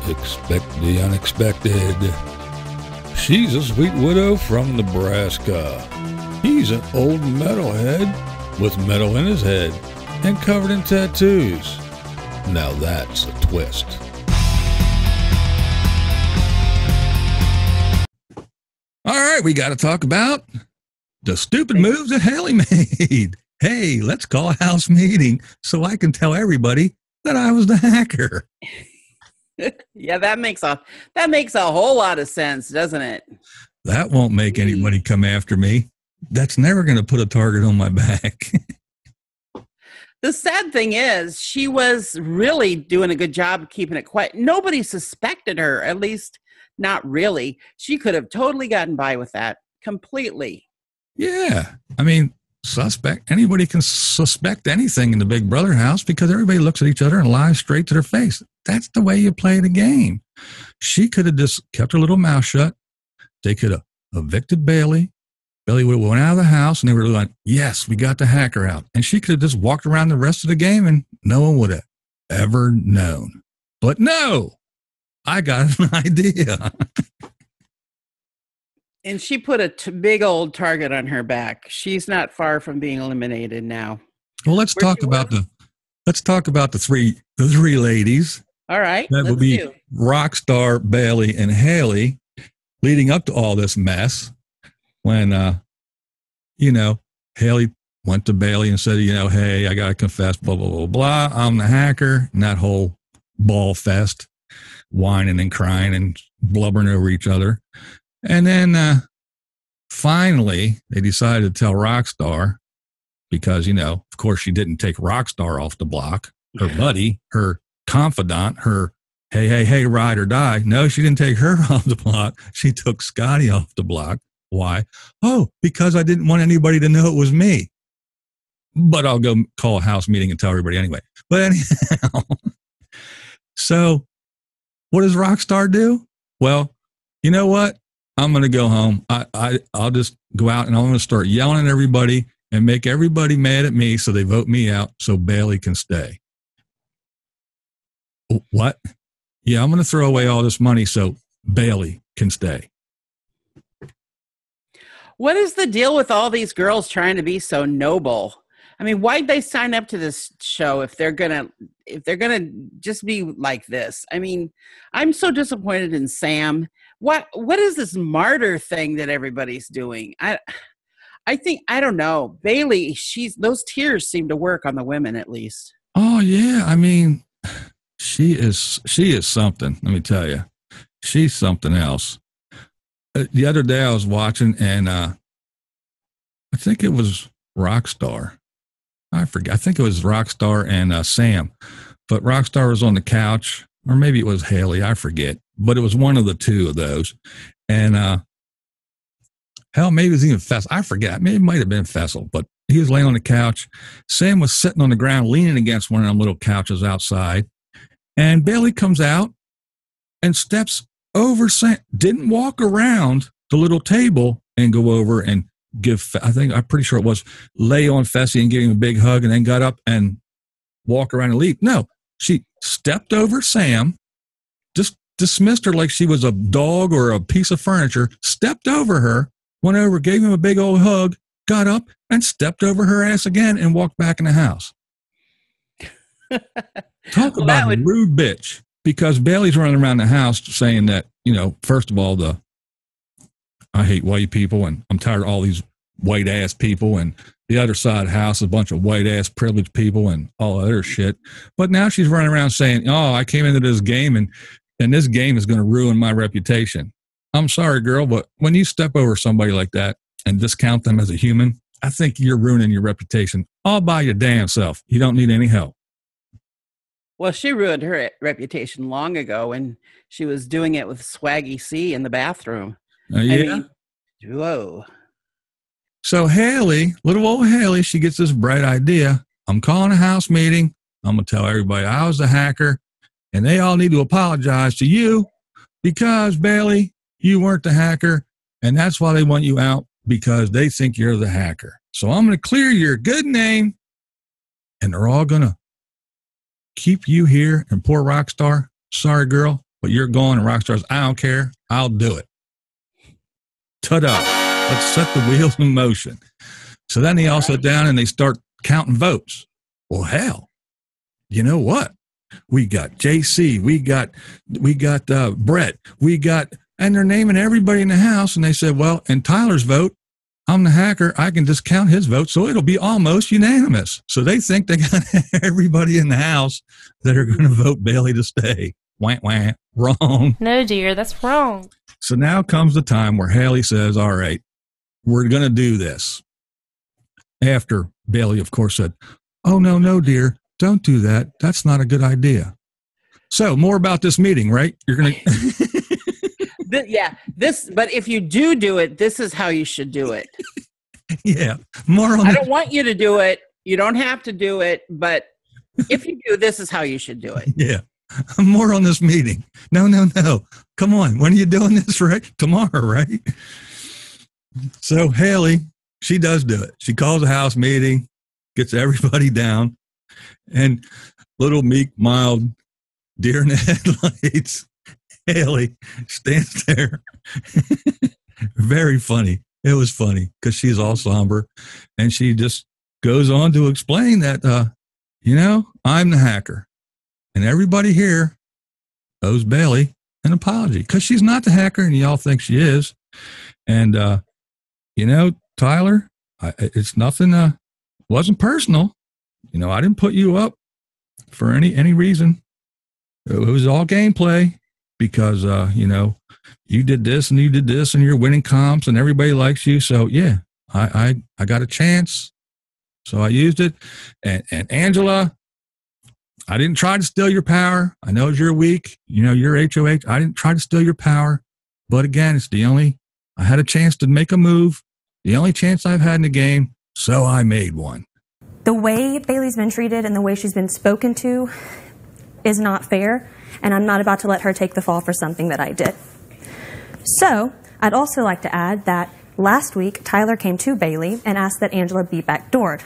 Expect the unexpected. She's a sweet widow from Nebraska. He's an old metalhead with metal in his head and covered in tattoos. Now that's a twist. All right, we got to talk about the stupid moves that Haleigh made. Hey, let's call a house meeting so I can tell everybody that I was the hacker. Yeah, that makes a whole lot of sense, doesn't it? That won't make anybody come after me. That's never going to put a target on my back. The sad thing is, she was really doing a good job of keeping it quiet. Nobody suspected her, at least not really. She could have totally gotten by with that completely. Yeah. I mean, anybody can suspect anything in the Big Brother house because everybody looks at each other and lies straight to their face. That's the way you play the game. She could have just kept her little mouth shut. They could have evicted Bayleigh. Bayleigh would have went out of the house and they were like, yes, we got the hacker out. And she could have just walked around the rest of the game and no one would have ever known. But no, I got an idea. And she put a big old target on her back. She's not far from being eliminated now. Well, let's talk about the three ladies. All right. That would be Rockstar, Bayleigh, and Haleigh, leading up to all this mess. When, Haleigh went to Bayleigh and said, hey, I got to confess, blah, blah, blah, blah. I'm the hacker. And that whole ball fest, whining and crying and blubbering over each other. And then finally, they decided to tell Rockstar because, of course, she didn't take Rockstar off the block. Her buddy, her confidant, her, hey, ride or die. No, she didn't take her off the block. She took Scotty off the block. Why? Oh, because I didn't want anybody to know it was me. But I'll go call a house meeting and tell everybody anyway. But anyhow, so what does Rockstar do? Well, you know what? I'm going to go home. I'll just go out and I'm going to start yelling at everybody and make everybody mad at me so they vote me out so Bayleigh can stay. What? Yeah, I'm going to throw away all this money so Bayleigh can stay. What is the deal with all these girls trying to be so noble? I mean, why'd they sign up to this show if they're gonna just be like this? I mean, I'm so disappointed in Sam. What is this martyr thing that everybody's doing? I think, I don't know. Bayleigh, those tears seem to work on the women at least. Oh yeah, I mean, she is something. Let me tell you, she's something else. The other day I was watching, and I think it was Rockstar. I forget. I think it was Rockstar and Sam. But Rockstar was on the couch, or maybe it was Haleigh. I forget. But it was one of the two of those. And hell, maybe it was even Faysal. I forget. Maybe it might have been Faysal. But he was laying on the couch. Sam was sitting on the ground, leaning against one of them little couches outside. And Bayleigh comes out and steps over Sam, didn't walk around the little table and go over and I'm pretty sure it was lay on Fessy and give him a big hug and then got up and walk around and leave. No, she stepped over Sam, just dismissed her like she was a dog or a piece of furniture, stepped over her, went over, gave him a big old hug, got up and stepped over her ass again and walked back in the house. Talk about a rude bitch. Because Bayleigh's running around the house saying that, first of all, I hate white people and I'm tired of all these white ass people, and the other side of the house is a bunch of white ass privileged people and all other shit. But now she's running around saying, oh, I came into this game and this game is going to ruin my reputation. I'm sorry, girl, but when you step over somebody like that and discount them as a human, I think you're ruining your reputation all by your damn self. You don't need any help. Well, she ruined her reputation long ago when she was doing it with Swaggy C in the bathroom. Yeah. I mean, whoa. So Haleigh, little old Haleigh, she gets this bright idea. I'm calling a house meeting. I'm going to tell everybody I was the hacker, and they all need to apologize to you because, Bayleigh, you weren't the hacker, and that's why they want you out, because they think you're the hacker. So I'm going to clear your good name, and they're all going to keep you here. And poor Rockstar, sorry, girl, but you're going, and Rockstar's, I don't care. I'll do it. Ta-da. Let's set the wheels in motion. So then they all sit down and they start counting votes. Well, hell, you know what? We got JC, we got Brett, and they're naming everybody in the house. And they said, well, in Tyler's vote, I'm the hacker. I can just count his vote, so it'll be almost unanimous. So they think they got everybody in the house that are going to vote Bayleigh to stay. Wah, wah, wrong. No, dear, that's wrong. So now comes the time where Haleigh says, all right, we're going to do this. After Bayleigh, of course, said, oh, no, dear, don't do that. That's not a good idea. So more about this meeting, right? You're going to... But if you do it, this is how you should do it. Yeah. More on I don't want you to do it. You don't have to do it, but if you do, this is how you should do it. Yeah. More on this meeting. No. Come on. When are you doing this, right? Tomorrow, right? So Haleigh, she does do it. She calls a house meeting, gets everybody down, and little meek, mild, deer in the headlights, Haleigh stands there. Very funny. It was funny because she's all somber, and she just goes on to explain that, I'm the hacker, and everybody here owes Bayleigh an apology because she's not the hacker, and y'all think she is. And, Tyler, it's nothing, wasn't personal. I didn't put you up for any reason. It was all gameplay. Because, you did this and you did this and you're winning comps and everybody likes you. So, yeah, I got a chance. So I used it. And Angela, I didn't try to steal your power. I know you're weak. You're HOH. I didn't try to steal your power. But again, I had a chance to make a move. The only chance I've had in the game. So I made one. The way Bayleigh's been treated and the way she's been spoken to is not fair. And I'm not about to let her take the fall for something that I did. So, I'd also like to add that last week, Tyler came to Bayleigh and asked that Angela be backdoored.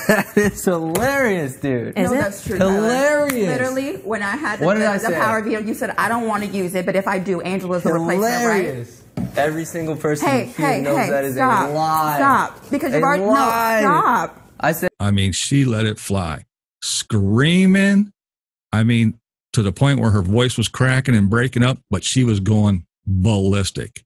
That is hilarious, dude. Is it? That's true. Hilarious. Literally, when I had What did I the say? power veto, you said, I don't want to use it, but if I do, Angela's the replacement, right? Hilarious. Every single person Hey, here knows that is stop. a lie. Stop. Because you've already, lie. no, stop. I said, She let it fly. Screaming. To the point where her voice was cracking and breaking up, but she was going ballistic.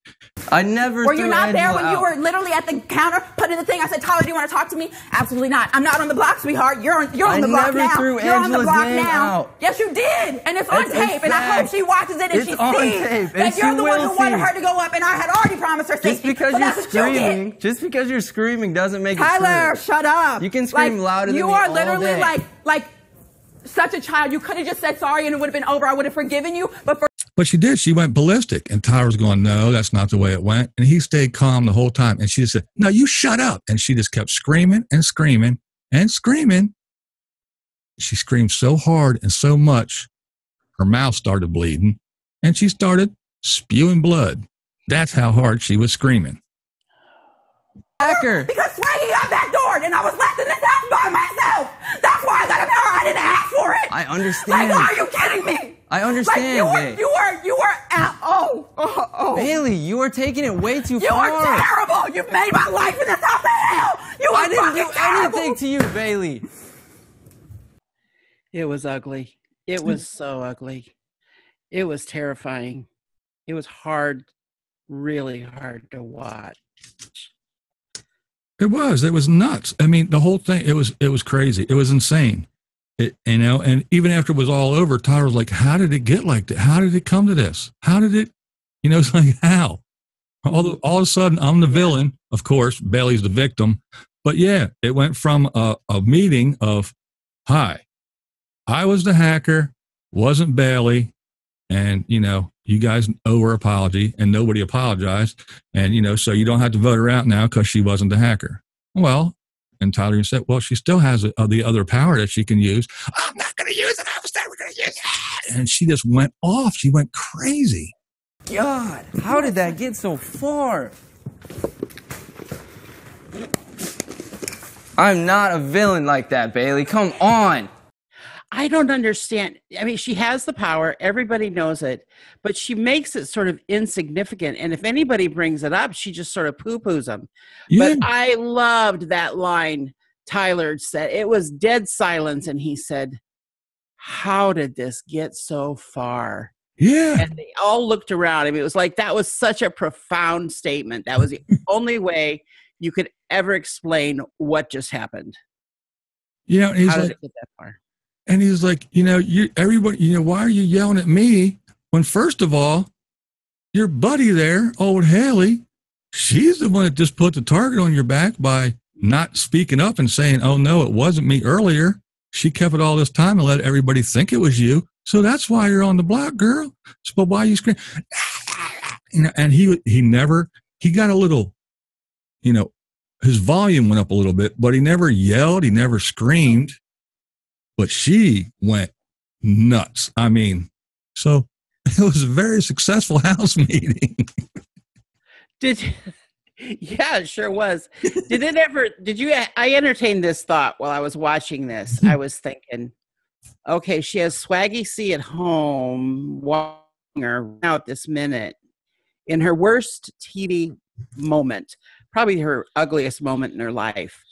I never Were you not Angela there when out. you were literally at the counter putting the thing? I said, Tyler, do you want to talk to me? Absolutely not. I'm not on the block, sweetheart. You're on the block now. I never threw You're on the Angela's block name now. out. Yes, you did. And it's on It's tape. And I hope fact. she watches it and It's she on sees tape, and that she you're the one will who wanted see. her to go up. And I had already promised her Just safety. because But you're that's what you screaming, did. just because you're screaming doesn't make it Tyler, true. shut up. You can scream louder than you me are all literally day. like such a child. You could have just said sorry and it would have been over. I would have forgiven you. But she did. She went ballistic. And Tyler's going, no, that's not the way it went. And he stayed calm the whole time. And she just said, no, you shut up. And she just kept screaming and screaming and screaming. She screamed so hard and so much, her mouth started bleeding. And she started spewing blood. That's how hard she was screaming. Hacker. Because Swaggy got backdoored and I was left in this house by myself. That's why I got a power. I didn't ask for it. I understand. Like, why are you kidding me? I understand, babe. You were out. Oh. Bayleigh, you are taking it way too You far. are terrible. You've made my life in this house a hell. You are I didn't do fucking terrible. anything to you, Bayleigh. It was ugly. It was so ugly. It was terrifying. It was hard, really hard to watch. It was nuts. The whole thing, it was crazy. It was insane. And even after it was all over, Tyler was like, how did it get like that? How did it come to this? How did it, it's like, how? All of a sudden, I'm the villain. Of course, Bayleigh's the victim. But yeah, it went from a meeting of, hi, I was the hacker, wasn't Bayleigh. And, you guys owe her apology and nobody apologized. And, so you don't have to vote her out now because she wasn't the hacker. Well, and Tyler said, well, she still has the other power that she can use. I'm not going to use it. I said we're going to use it. And she just went off. She went crazy. God, how did that get so far? I'm not a villain like that, Bayleigh. Come on. I don't understand. I mean, she has the power. Everybody knows it, but she makes it sort of insignificant. And if anybody brings it up, she just sort of poo-poos them. Yeah. But I loved that line Tyler said. It was dead silence. And he said, how did this get so far? Yeah. And they all looked around. I mean, it was like, that was such a profound statement. That was the only way you could ever explain what just happened. Yeah. And he's How did like, it get that far? and he's like, everybody, why are you yelling at me when, first of all, your buddy there, old Haleigh, she's the one that just put the target on your back by not speaking up and saying, oh, no, it wasn't me earlier. She kept it all this time and let everybody think it was you. So that's why you're on the block, girl. So why you scream? And he got a little, his volume went up a little bit, but he never yelled. He never screamed. But she went nuts. I mean, so it was a very successful house meeting. Yeah, it sure was. I entertained this thought while I was watching this. I was thinking, okay, she has Swaggy C at home watching her out this minute in her worst TV moment, probably her ugliest moment in her life.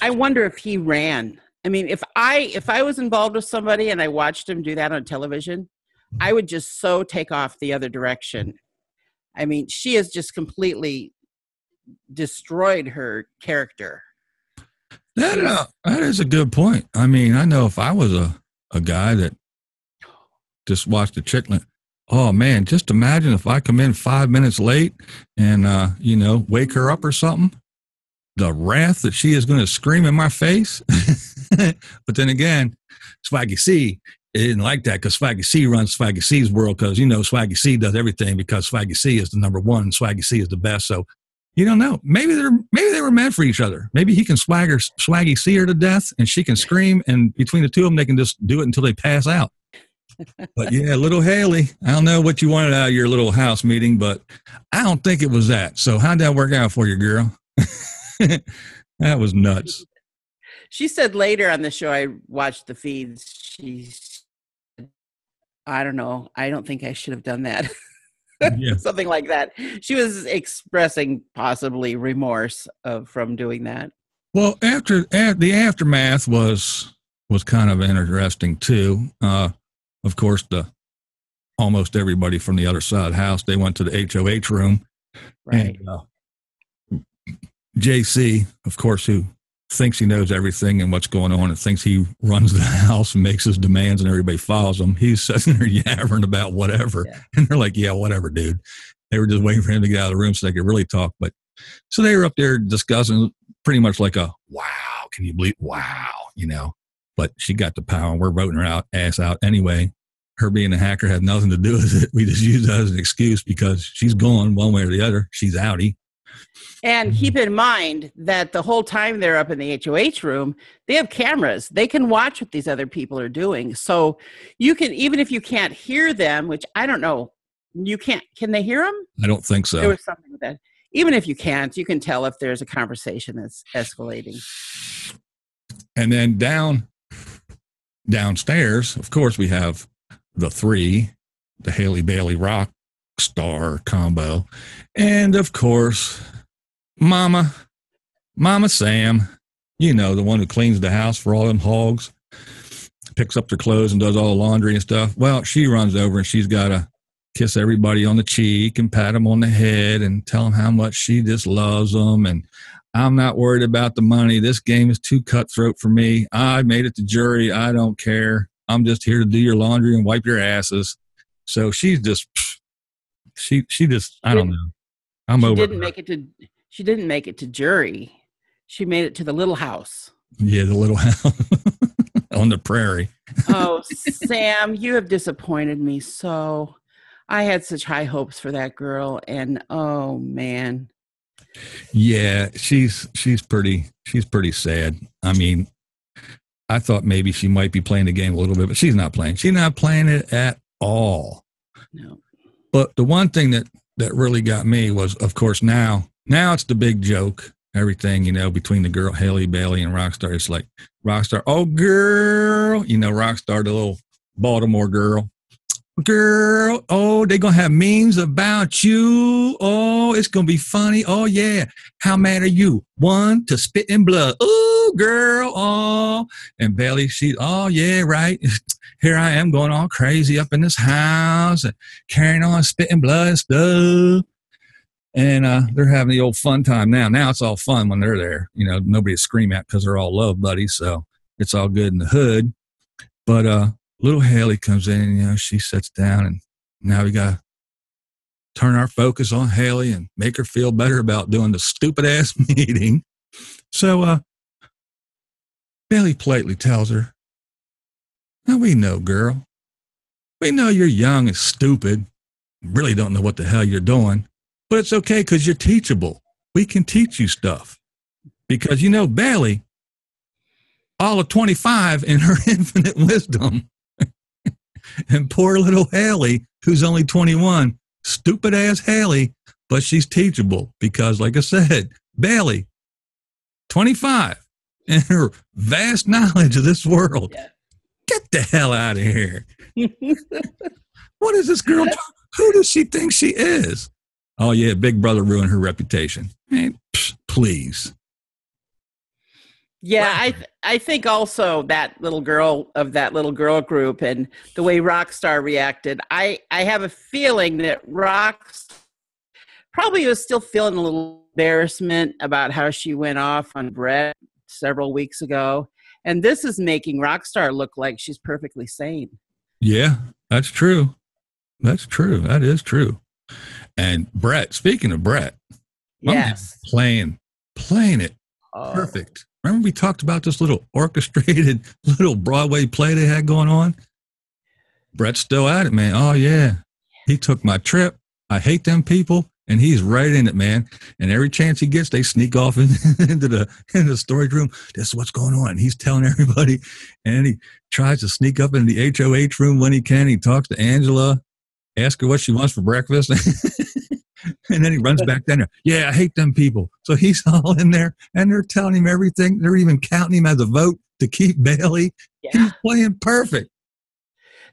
I wonder if he ran. I mean, if I was involved with somebody and I watched him do that on television, I would just so take off the other direction. I mean, she has just completely destroyed her character. That is a good point. I mean, I know if I was a guy that just watched a chick, oh man, just imagine if I come in 5 minutes late and, wake her up or something. The wrath that she is going to scream in my face. But then again, Swaggy C didn't like that because Swaggy C runs Swaggy C's world because, Swaggy C does everything because Swaggy C is the number one and Swaggy C is the best. So you don't know. Maybe they were meant for each other. Maybe he can Swaggy C her to death and she can scream, and between the two of them, they can just do it until they pass out. But yeah, little Haleigh, I don't know what you wanted out of your little house meeting, but I don't think it was that. So how'd that work out for you, girl? That was nuts. She said later on the show, I watched the feeds, I don't know. I don't think I should have done that. Yeah. Something like that. She was expressing possibly remorse from doing that. Well, after the aftermath was kind of interesting too. Of course, almost everybody from the other side of the house, they went to the HOH room. Right. And, JC, of course, who thinks he knows everything and what's going on and thinks he runs the house and makes his demands and everybody follows him. He's sitting there yabbering about whatever. Yeah. And they're like, yeah, whatever, dude. They were just waiting for him to get out of the room so they could really talk. But so they were up there discussing pretty much like a, wow, can you believe, wow, but she got the power and we're voting her ass out anyway. Her being a hacker had nothing to do with it. We just used that as an excuse because she's gone one way or the other. She's outie. And keep in mind that the whole time they're up in the HOH room, they have cameras. They can watch what these other people are doing. So you can, even if you can't hear them, which I don't know, can they hear them? I don't think so. There was something with that. Even if you can't, you can tell if there's a conversation that's escalating. And then downstairs, of course, we have the Haleigh Bayleigh rock star combo. And of course, Mama Sam, the one who cleans the house for all them hogs, picks up their clothes and does all the laundry and stuff. Well, she runs over and she's got to kiss everybody on the cheek and pat them on the head and tell them how much she just loves them. And I'm not worried about the money. This game is too cutthroat for me. I made it to jury. I don't care. I'm just here to do your laundry and wipe your asses. So she's just, she just, I don't know. I'm over. She didn't make it to jury. She made it to the little house. Yeah, the little house on the prairie. Oh, Sam, you have disappointed me so. I had such high hopes for that girl, and oh man. Yeah, she's pretty sad. I mean, I thought maybe she might be playing the game a little bit, but she's not playing. She's not playing it at all. No. But the one thing that really got me was, of course, now it's the big joke. everything, between the girl, Haleigh, Bayleigh, and Rockstar. It's like Rockstar, oh, girl, Rockstar, the little Baltimore girl. Girl, oh, they're going to have memes about you. Oh, it's going to be funny. Oh, yeah. How mad are you? 1 to spit in blood. Oh, girl. Oh. And Bayleigh, oh, yeah, right. Here I am going all crazy up in this house and carrying on, spitting blood and stuff. And they're having the old fun time now. Now it's all fun when they're there. Nobody to scream at because they're all love buddies. So it's all good in the hood. But little Haleigh comes in and, she sits down, and now we got to turn our focus on Haleigh and make her feel better about doing the stupid ass meeting. So Bayleigh politely tells her, now we know, girl. We know you're young and stupid. Really don't know what the hell you're doing. But it's okay because you're teachable. We can teach you stuff. Because, Bayleigh, all of 25 in her infinite wisdom. And poor little Haleigh, who's only 21, stupid ass Haleigh, but she's teachable because, like I said, Bayleigh, 25, and her vast knowledge of this world. Yeah. Get the hell out of here. What is this girl? Who does she think she is? Oh, yeah, Big Brother ruined her reputation. Man, please. Yeah, I think also that little girl group and the way Rockstar reacted, I have a feeling that Rockstar probably was still feeling a little embarrassment about how she went off on Brett several weeks ago. And this is making Rockstar look like she's perfectly sane. Yeah, that's true. That's true. That is true. And Brett, speaking of Brett, yes, playing it perfect. Remember we talked about this little orchestrated little Broadway play they had going on? Brett's still at it, man. Oh, yeah. He took my trip. I hate them people. And he's right in it, man. And every chance he gets, they sneak off into the storage room. This is what's going on. And he's telling everybody. And he tries to sneak up into the HOH room when he can. He talks to Angela, asks her what she wants for breakfast. And then he runs back down there. Yeah, I hate them people. So he's all in there, and they're telling him everything. They're even counting him as a vote to keep Bayleigh. Yeah. He's playing perfect.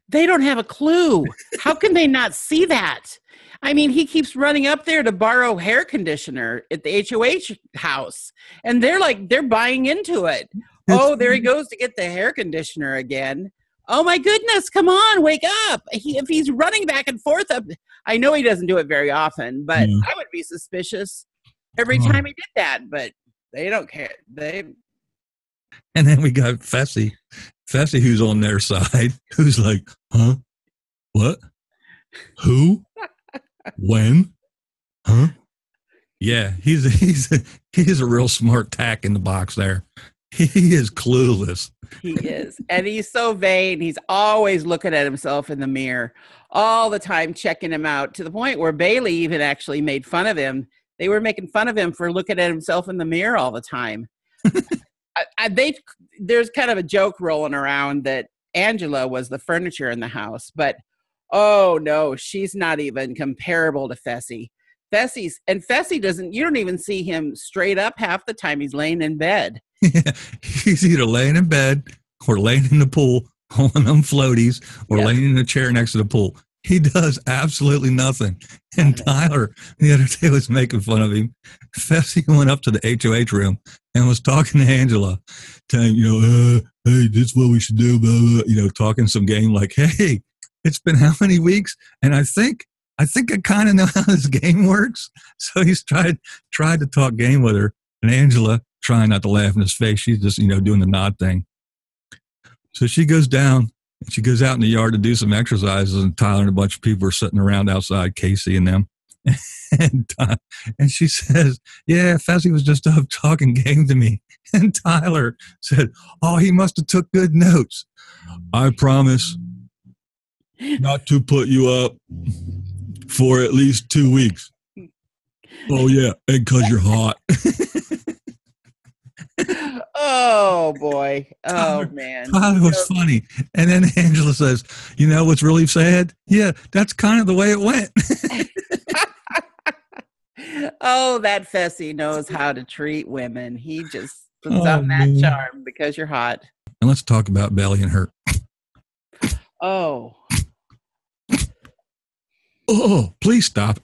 They don't have a clue. How can they not see that? I mean, he keeps running up there to borrow hair conditioner at the HOH house, and they're buying into it. Oh, there he goes to get the hair conditioner again. Oh my goodness, come on, wake up. If he's running back and forth I know he doesn't do it very often, but I would be suspicious every time he did that, but they don't care. And then we got Fessy, who's on their side, who's like, huh? What? Who? When? Huh? Yeah, he's a real smart tack in the box there. He is clueless. He is. And he's so vain. He's always looking at himself in the mirror all the time, checking him out, to the point where Bayleigh even actually made fun of him. They were making fun of him for looking at himself in the mirror all the time. There's kind of a joke rolling around that Angela was the furniture in the house, but oh no, she's not even comparable to Fessy. Fessy you don't even see him straight up half the time. He's laying in bed. Yeah, he's either laying in bed or laying in the pool on them floaties or laying in a chair next to the pool. He does absolutely nothing. And Tyler the other day was making fun of him. Fessy went up to the HOH room and was talking to Angela, telling, hey, this is what we should do, blah, blah, talking some game like, hey, it's been how many weeks? And I think I kind of know how this game works. So he's tried to talk game with her. And Angela, trying not to laugh in his face, she's just, doing the nod thing. So she goes down, and she goes out in the yard to do some exercises, and Tyler and a bunch of people are sitting around outside, Casey and them. And she says, yeah, Fessy was just up talking game to me. And Tyler said, oh, he must have took good notes. I promise not to put you up for at least 2 weeks. Oh, yeah, and because you're hot. Oh, boy. Oh, man. Tyler was funny. And then Angela says, what's really sad? Yeah, that's kind of the way it went. Oh, that Fessy knows how to treat women. He just puts Oh, on that man. charm because you're hot. And let's talk about Bayleigh and her. Oh, Oh, please stop.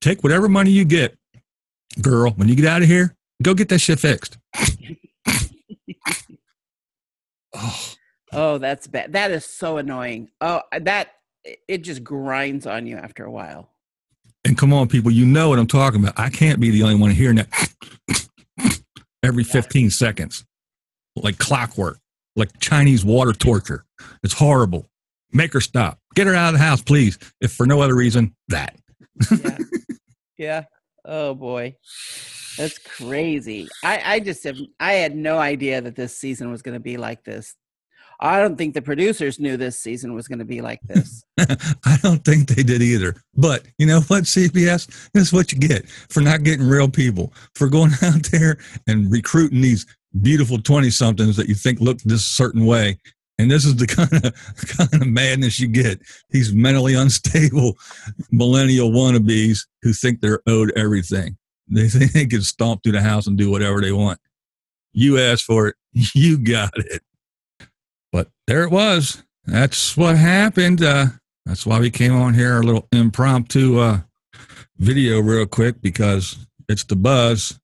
Take whatever money you get, girl. When you get out of here, go get that shit fixed. oh, that's bad. That is so annoying. Oh, it just grinds on you after a while. And come on, people, you know what I'm talking about. I can't be the only one hearing that every 15 seconds, like clockwork, like Chinese water torture. It's horrible. Make her stop. Get her out of the house, please. If for no other reason, that. Yeah. Yeah. Oh boy. That's crazy. I had no idea that this season was going to be like this. I don't think the producers knew this season was going to be like this. I don't think they did either. But you know what, CBS? This is what you get for not getting real people, for going out there and recruiting these beautiful 20-somethings that you think look this certain way. And this is the kind of madness you get. These mentally unstable millennial wannabes who think they're owed everything. They think they can stomp through the house and do whatever they want. You asked for it. You got it. But there it was. That's what happened. That's why we came on here, a little impromptu video real quick, because it's the buzz.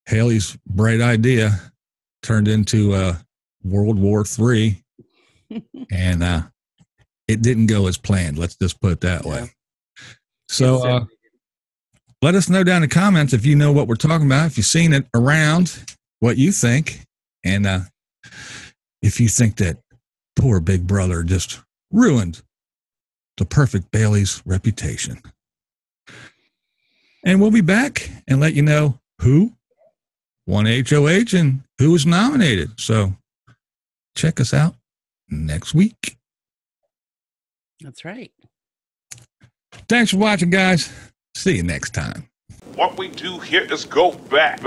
Haleigh's bright idea turned into World War III, and it didn't go as planned. Let's just put it that way. So let us know down in the comments if you know what we're talking about, if you've seen it around, what you think, and if you think that poor Big Brother just ruined the perfect Bayleigh's reputation. And we'll be back and let you know who won HOH and who was nominated. So check us out next week. That's right. Thanks for watching, guys. See you next time. What we do here is go back.